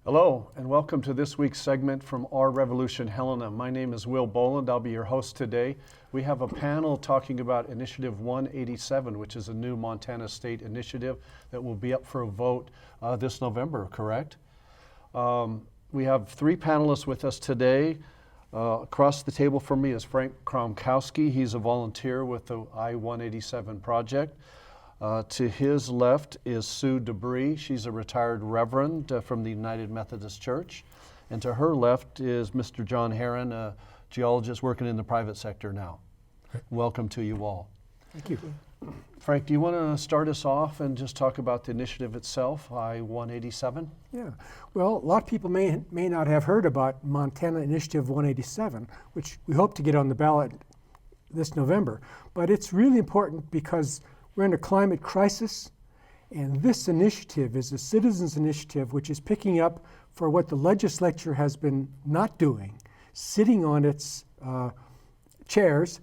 Hello, and welcome to this week's segment from Our Revolution Helena. My name is Will Boland. I'll be your host today. We have a panel talking about Initiative 187, which is a new Montana state initiative that will be up for a vote this November, correct? We have three panelists with us today. Across the table from me is Frank Kromkowski. He's a volunteer with the I-187 project. To his left is Sue Debris. She's a retired reverend from the United Methodist Church. And to her left is Mr. John Herron, a geologist working in the private sector now. Welcome to you all. Thank you. Frank, do you want to start us off and just talk about the initiative itself, I-187? Yeah. Well, a lot of people may not have heard about Montana Initiative 187, which we hope to get on the ballot this November. But it's really important because we're in a climate crisis, and this initiative is a citizens' initiative which is picking up for what the legislature has been not doing, sitting on its chairs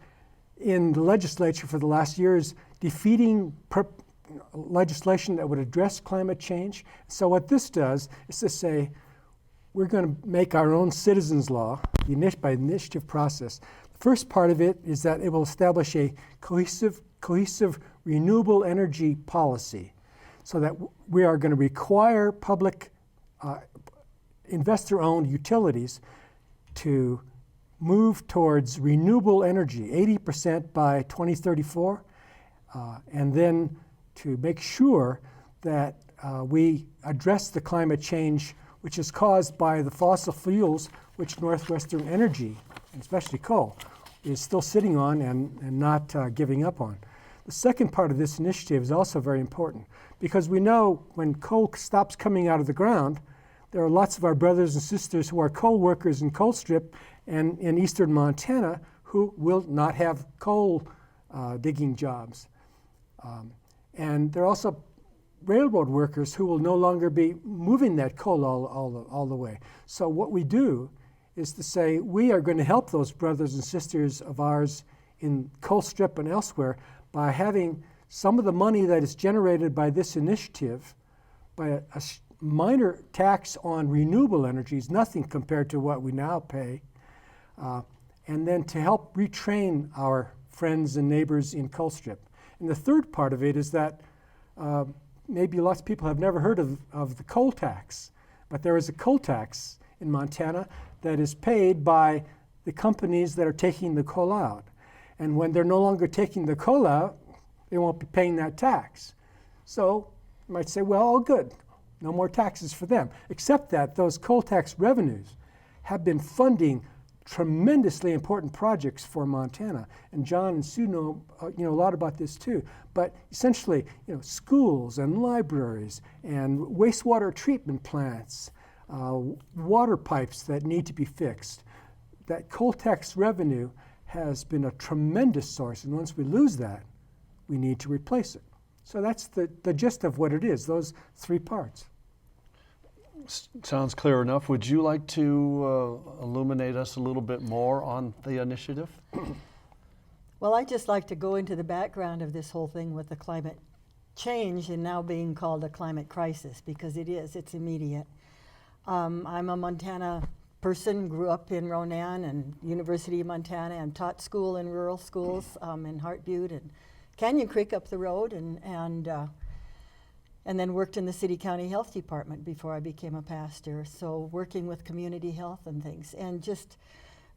in the legislature for the last years, defeating legislation that would address climate change. So what this does is to say, we're going to make our own citizens' law by initiative process. The first part of it is that it will establish a cohesive renewable energy policy, so that we are going to require public investor-owned utilities to move towards renewable energy, 80% by 2034, and then to make sure that we address the climate change which is caused by the fossil fuels which Northwestern Energy, and especially coal, is still sitting on and not giving up on. The second part of this initiative is also very important because we know when coal stops coming out of the ground, there are lots of our brothers and sisters who are coal workers in Colstrip and in eastern Montana who will not have coal digging jobs. And there are also railroad workers who will no longer be moving that coal all the way. So what we do is to say we are going to help those brothers and sisters of ours in Colstrip and elsewhere by having some of the money that is generated by this initiative, by a minor tax on renewable energies, nothing compared to what we now pay, and then to help retrain our friends and neighbors in Colstrip. And the third part of it is that maybe lots of people have never heard of the coal tax, but there is a coal tax in Montana that is paid by the companies that are taking the coal out. And when they're no longer taking the coal out, they won't be paying that tax. So you might say, well, all good, no more taxes for them, except that those coal tax revenues have been funding tremendously important projects for Montana. And John and Sue know a lot about this too. But essentially, schools and libraries and wastewater treatment plants, water pipes that need to be fixed. That coal tax revenue has been a tremendous source, and once we lose that, we need to replace it. So that's the gist of what it is, those three parts. Sounds clear enough. Would you like to illuminate us a little bit more on the initiative? Well, I'd just like to go into the background of this whole thing with the climate change and now being called a climate crisis, because it's immediate. I'm a Montana person, grew up in Ronan and University of Montana, and taught school in rural schools in Hart Butte and Canyon Creek up the road, and then worked in the city county health department before I became a pastor. So working with community health and things, and just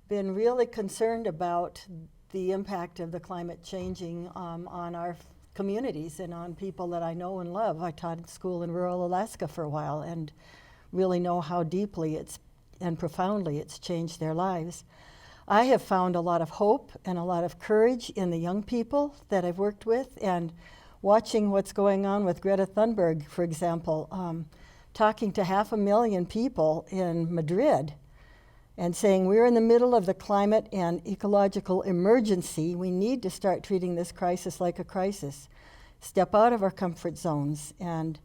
been really concerned about the impact of the climate changing on our communities and on people that I know and love. I taught at school in rural Alaska for a while and really know how deeply and profoundly it's changed their lives. I have found a lot of hope and a lot of courage in the young people that I've worked with, and watching what's going on with Greta Thunberg, for example, talking to 500,000 people in Madrid and saying we're in the middle of the climate and ecological emergency. We need to start treating this crisis like a crisis. Step out of our comfort zones. And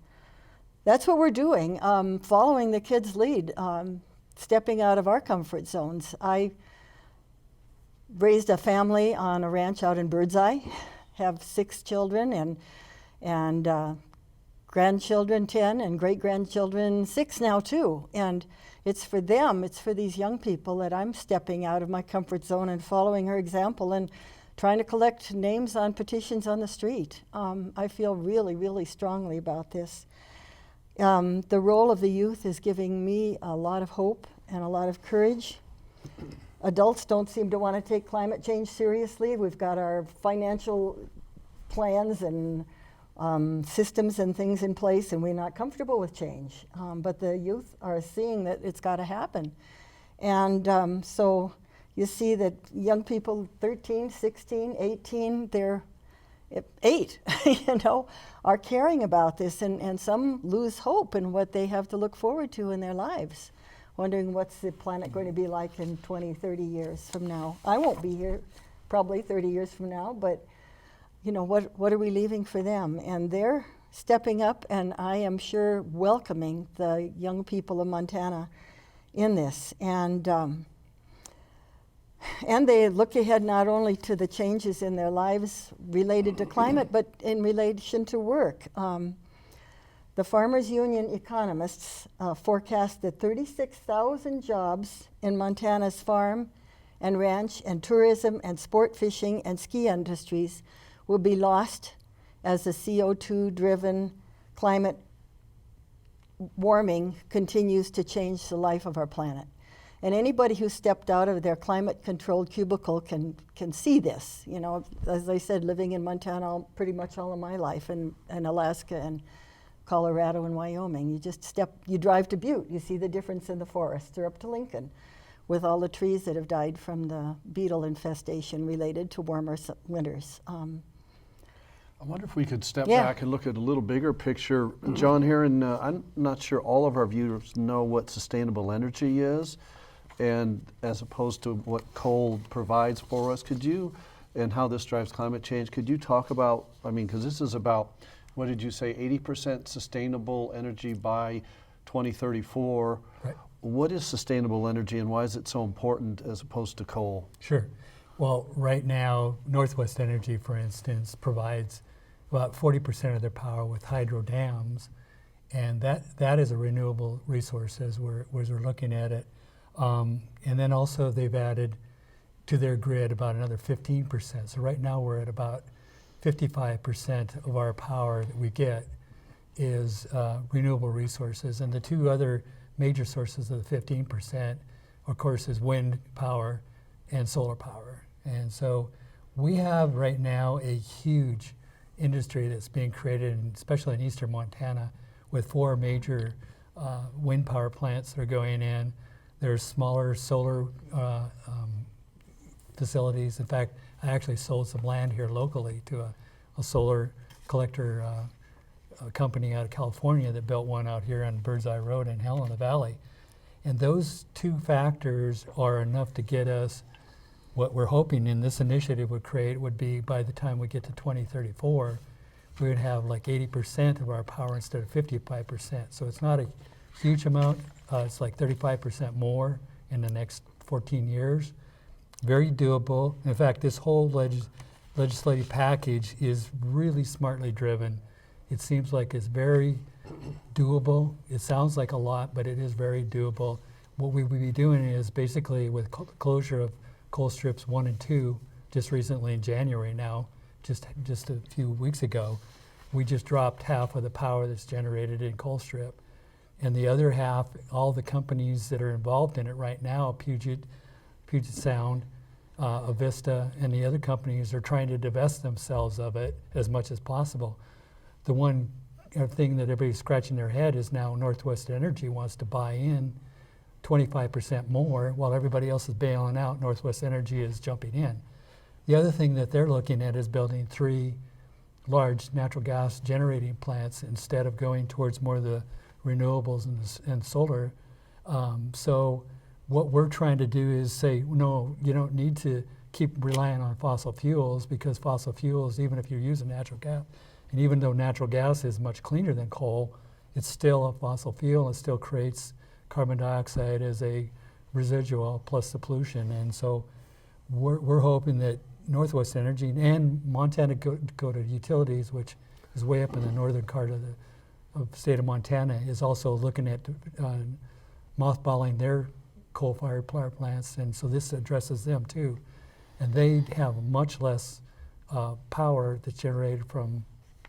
that's what we're doing, following the kids' lead, stepping out of our comfort zones. I raised a family on a ranch out in Birdseye, have 6 children, and grandchildren 10 and great-grandchildren 6 now too. And it's for them, it's for these young people that I'm stepping out of my comfort zone and following her example and trying to collect names on petitions on the street. I feel really, really strongly about this. The role of the youth is giving me a lot of hope and a lot of courage. Adults don't seem to want to take climate change seriously. We've got our financial plans and systems and things in place, and we're not comfortable with change. But the youth are seeing that it's got to happen. And so you see that young people, 13, 16, 18, they're 8, you know, are caring about this, and some lose hope in what they have to look forward to in their lives, wondering what's the planet going to be like in 20, 30 years from now. I won't be here probably 30 years from now, but you know, what are we leaving for them? And they're stepping up, and I am sure welcoming the young people of Montana in this. And they look ahead not only to the changes in their lives related to climate, but in relation to work. The Farmers Union economists forecast that 36,000 jobs in Montana's farm and ranch and tourism and sport fishing and ski industries will be lost as the CO2-driven climate warming continues to change the life of our planet. And anybody who stepped out of their climate-controlled cubicle can see this. You know, as I said, living in Montana pretty much all of my life, and Alaska and Colorado and Wyoming. You drive to Butte, you see the difference in the forests, or up to Lincoln, with all the trees that have died from the beetle infestation related to warmer winters. I wonder if we could step back and look at a little bigger picture. John Heron, I'm not sure all of our viewers know what sustainable energy is, and as opposed to what coal provides for us. Could you, and how this drives climate change, could you talk about, I mean, because this is about, what did you say, 80% sustainable energy by 2034. Right. What is sustainable energy, and why is it so important as opposed to coal? Sure. Well, right now, Northwest Energy, for instance, provides about 40% of their power with hydro dams, and that is a renewable resource as we're looking at it. And then also they've added to their grid about another 15%. So right now we're at about 55% of our power that we get is renewable resources, and the two other major sources of the 15%, of course, is wind power and solar power. And so we have right now a huge industry that's being created, especially in eastern Montana, with 4 major wind power plants that are going in. There's smaller solar facilities. In fact, I actually sold some land here locally to a solar collector company out of California that built one out here on Birdseye Road in Helena Valley. And those 2 factors are enough to get us what we're hoping in this initiative would create would be by the time we get to 2034, we would have like 80% of our power instead of 55%. So it's not a huge amount. It's like 35% more in the next 14 years. Very doable. In fact, this whole legislative package is really smartly driven. It seems like it's very doable. It sounds like a lot, but it is very doable. What we would be doing is basically with closure of coal strips 1 and 2, just recently in January now, just a few weeks ago, we just dropped half of the power that's generated in coal strip. And the other half, all the companies that are involved in it right now, Puget Sound, Avista, and the other companies are trying to divest themselves of it as much as possible. The one thing that everybody's scratching their head is now Northwest Energy wants to buy in 25% more while everybody else is bailing out. Northwest Energy is jumping in. The other thing that they're looking at is building 3 large natural gas generating plants instead of going towards more of the renewables and solar. So what we're trying to do is say, no, you don't need to keep relying on fossil fuels, because fossil fuels, even if you're using natural gas, and even though natural gas is much cleaner than coal, it's still a fossil fuel. It still creates carbon dioxide as a residual plus the pollution. And so we're hoping that Northwest Energy and Montana Dakota Utilities, which is way up in the northern part of state of Montana is also looking at mothballing their coal-fired power plants, and so this addresses them too. And they have much less power that's generated from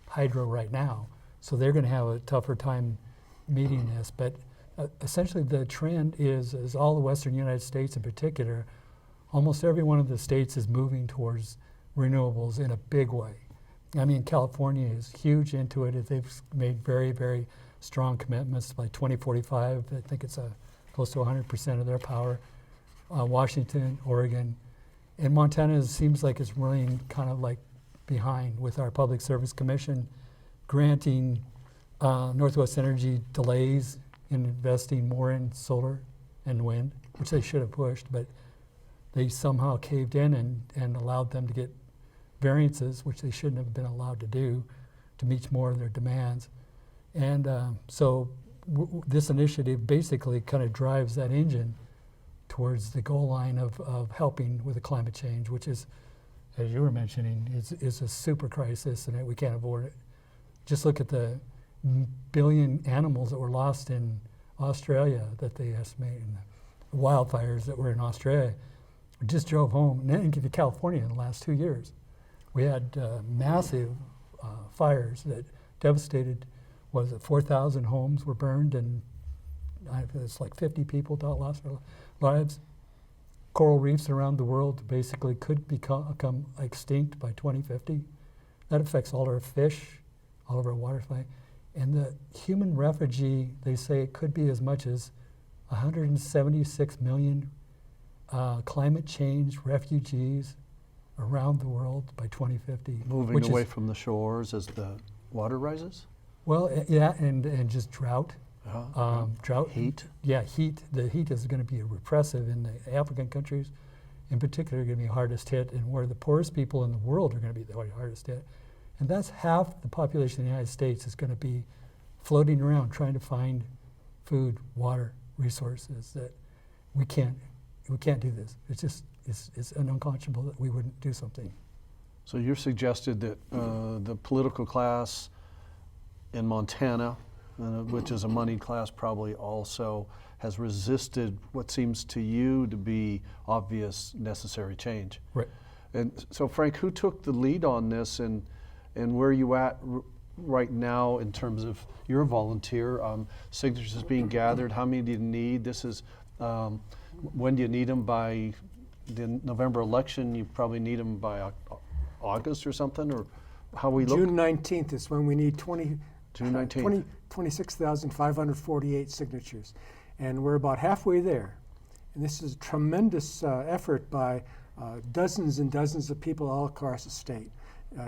hydro right now, so they're going to have a tougher time meeting this. But essentially the trend is all the western United States in particular, almost every one of the states is moving towards renewables in a big way. I mean, California is huge into it. They've made very, very strong commitments. By 2045, I think it's close to 100% of their power. Washington, Oregon, and Montana seems like it's running kind of like behind with our Public Service Commission granting Northwest Energy delays in investing more in solar and wind, which they should have pushed, but they somehow caved in and allowed them to get variances, which they shouldn't have been allowed to do, to meet more of their demands. And so this initiative basically kind of drives that engine towards the goal line of helping with the climate change, which is, as you were mentioning, is a super crisis and we can't avoid it. Just look at the billion animals that were lost in Australia that they estimate, and the wildfires that were in Australia. We just drove home and then into California in the last 2 years. We had massive fires that devastated, 4,000 homes were burned, and it's like 50 people lost their lives. Coral reefs around the world basically could become extinct by 2050. That affects all our fish, all of our waterfowl. And the human refugee, they say it could be as much as 176 million climate change refugees around the world by 2050. Moving away from the shores as the water rises? Well, yeah, and just drought. Drought. Heat? Yeah, heat. The heat is going to be repressive in the African countries, in particular, going to be hardest hit, and where the poorest people in the world are going to be the hardest hit. And that's half the population of the United States is going to be floating around trying to find food, water, resources that we can't do this. It's just, it's unconscionable that we wouldn't do something. So you're suggested that the political class in Montana, which is a moneyed class, probably also has resisted what seems to you to be obvious necessary change. Right. And so Frank, who took the lead on this, and where are you at right now in terms of you're a volunteer, signatures being gathered, how many do you need? This is, when do you need them? By the November election, you probably need them by August or something, or how we look? June 19th is when we need June 19th. 26,548 signatures. And we're about halfway there. And this is a tremendous effort by dozens and dozens of people all across the state.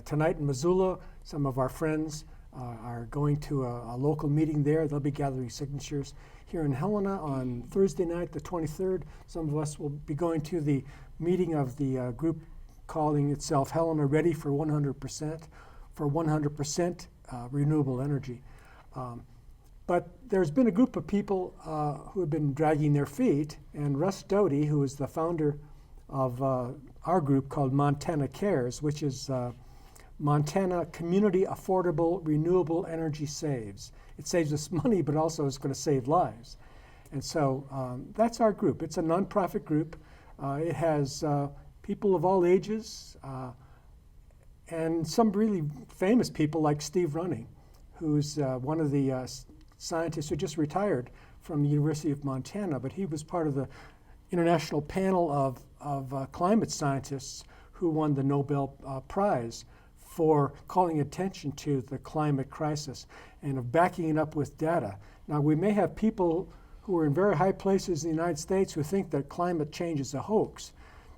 Tonight in Missoula, some of our friends are going to a local meeting there. They'll be gathering signatures. Here in Helena on Thursday night, the 23rd, some of us will be going to the meeting of the group calling itself Helena Ready for 100%, for 100% renewable energy. But there's been a group of people who have been dragging their feet, and Russ Doty, who is the founder of our group called Montana Cares, which is Montana Community Affordable Renewable Energy Saves. It saves us money, but also is going to save lives. And so that's our group. It's a nonprofit group. It has people of all ages and some really famous people like Steve Running, who's one of the scientists who just retired from the University of Montana, but he was part of the international panel of climate scientists who won the Nobel Prize for calling attention to the climate crisis and of backing it up with data. Now, we may have people who are in very high places in the United States who think that climate change is a hoax.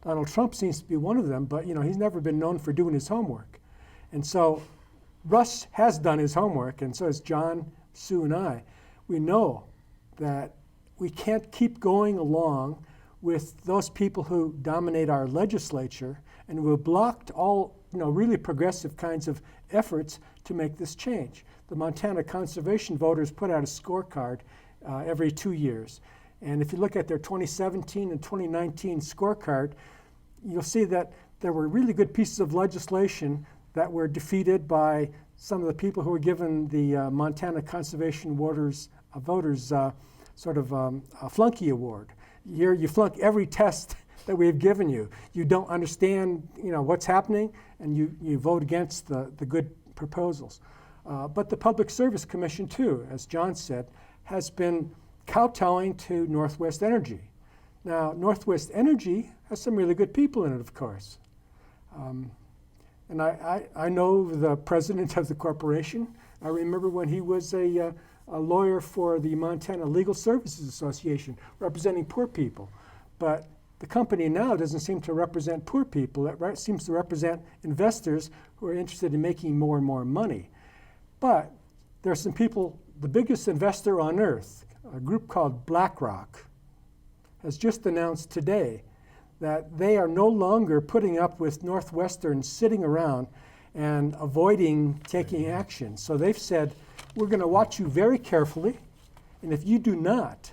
Donald Trump seems to be one of them, but he's never been known for doing his homework. And so Russ has done his homework, and so has John, Sue, and I. We know that we can't keep going along with those people who dominate our legislature and who have blocked all really progressive kinds of efforts to make this change. The Montana conservation voters put out a scorecard every 2 years. And if you look at their 2017 and 2019 scorecard, you'll see that there were really good pieces of legislation that were defeated by some of the people who were given the Montana Conservation Voters sort of a flunky award. You flunk every test that we've given you. You don't understand, what's happening, and you vote against the good proposals. But the Public Service Commission, too, as John said, has been kowtowing to Northwest Energy. Now, Northwest Energy has some really good people in it, of course. And I know the president of the corporation. I remember when he was a lawyer for the Montana Legal Services Association, representing poor people. But the company now doesn't seem to represent poor people. It seems to represent investors who are interested in making more and more money. But there are some people, the biggest investor on earth, a group called BlackRock, has just announced today that they are no longer putting up with Northwestern sitting around and avoiding taking action. So they've said, we're going to watch you very carefully, and if you do not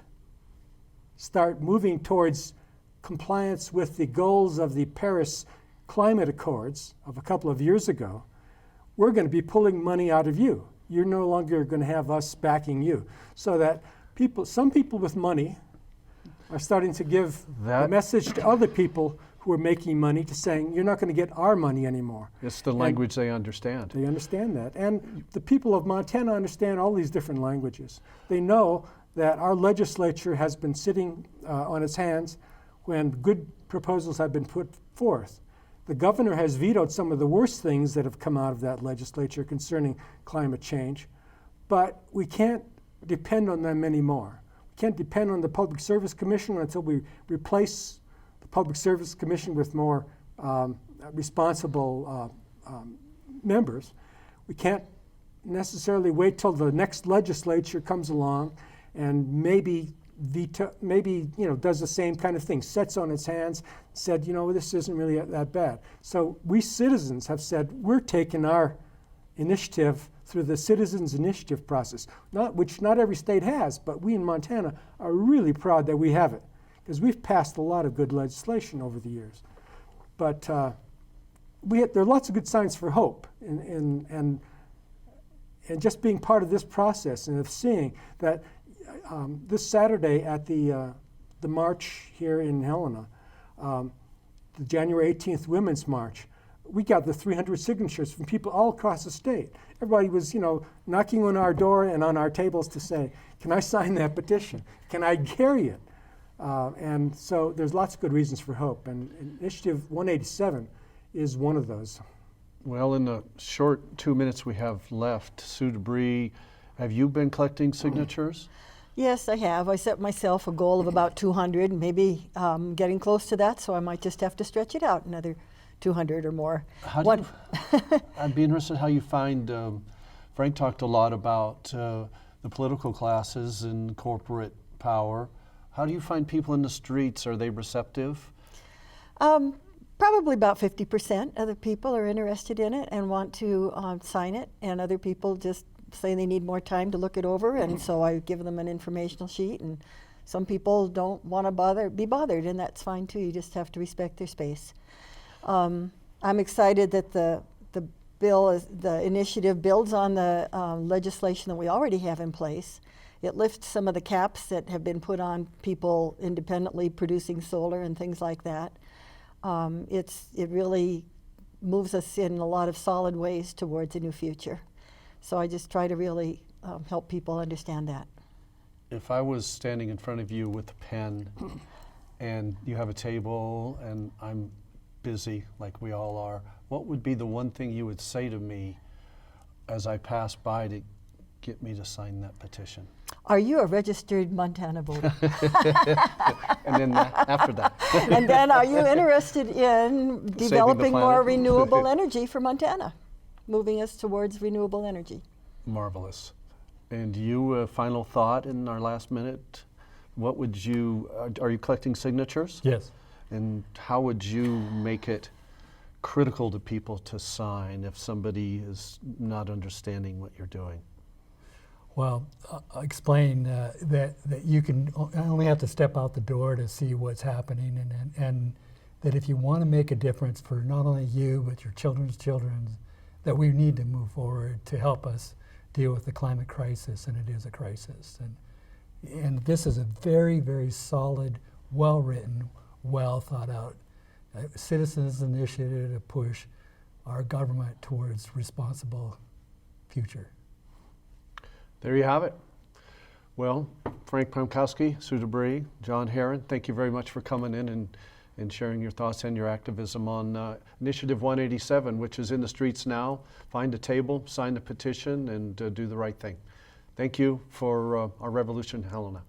start moving towards compliance with the goals of the Paris Climate Accords of a couple of years ago, we're going to be pulling money out of you. You're no longer going to have us backing you. So that some people with money are starting to give the message to other people who are making money to saying, you're not going to get our money anymore. It's the language they understand. They understand that. And the people of Montana understand all these different languages. They know that our legislature has been sitting on its hands when good proposals have been put forth. The governor has vetoed some of the worst things that have come out of that legislature concerning climate change, but we can't depend on them anymore. We can't depend on the Public Service Commission until we replace the Public Service Commission with more responsible members. We can't necessarily wait till the next legislature comes along and maybe does the same kind of thing, sits on its hands, said, this isn't really that bad. So we citizens have said, we're taking our initiative through the citizens initiative process, which not every state has, but we in Montana are really proud that we have it, because we've passed a lot of good legislation over the years. But there are lots of good signs for hope, and just being part of this process and of seeing that this Saturday at the march here in Helena, the January 18th Women's March, we got the 300 signatures from people all across the state. Everybody was, knocking on our door and on our tables to say, can I sign that petition? Can I carry it? And so there's lots of good reasons for hope, and Initiative 187 is one of those. Well, in the short 2 minutes we have left, Sue Debris, have you been collecting signatures? Yes, I have. I set myself a goal of about 200, maybe getting close to that, so I might just have to stretch it out another 200 or more. I'd be interested how you find, Frank talked a lot about the political classes and corporate power. How do you find people in the streets? Are they receptive? Probably about 50% of the people are interested in it and want to sign it, and other people just say they need more time to look it over, and so I give them an informational sheet, and some people don't want to be bothered, and that's fine too. You just have to respect their space. I'm excited that the initiative builds on the legislation that we already have in place. It lifts some of the caps that have been put on people independently producing solar and things like that. It really moves us in a lot of solid ways towards a new future. So I just try to really help people understand that. If I was standing in front of you with a pen and you have a table and I'm busy like we all are, what would be the one thing you would say to me as I pass by to get me to sign that petition? Are you a registered Montana voter? And then after that. And then are you interested in developing more renewable energy for Montana? Moving us towards renewable energy. Marvelous. And you, a final thought in our last minute? What would you, are you collecting signatures? Yes. And how would you make it critical to people to sign if somebody is not understanding what you're doing? Well, explain that you can only have to step out the door to see what's happening, and that if you want to make a difference for not only you but your children's children, that we need to move forward to help us deal with the climate crisis, and it is a crisis. And this is a very, very solid, well-written, well thought out citizens initiative to push our government towards responsible future. There you have it. Well, Frank Pamkowski, Sue DeBree, John Herron, thank you very much for coming in and sharing your thoughts and your activism on Initiative 187, which is in the streets now. Find a table, sign the petition, and do the right thing. Thank you for our revolution, Helena.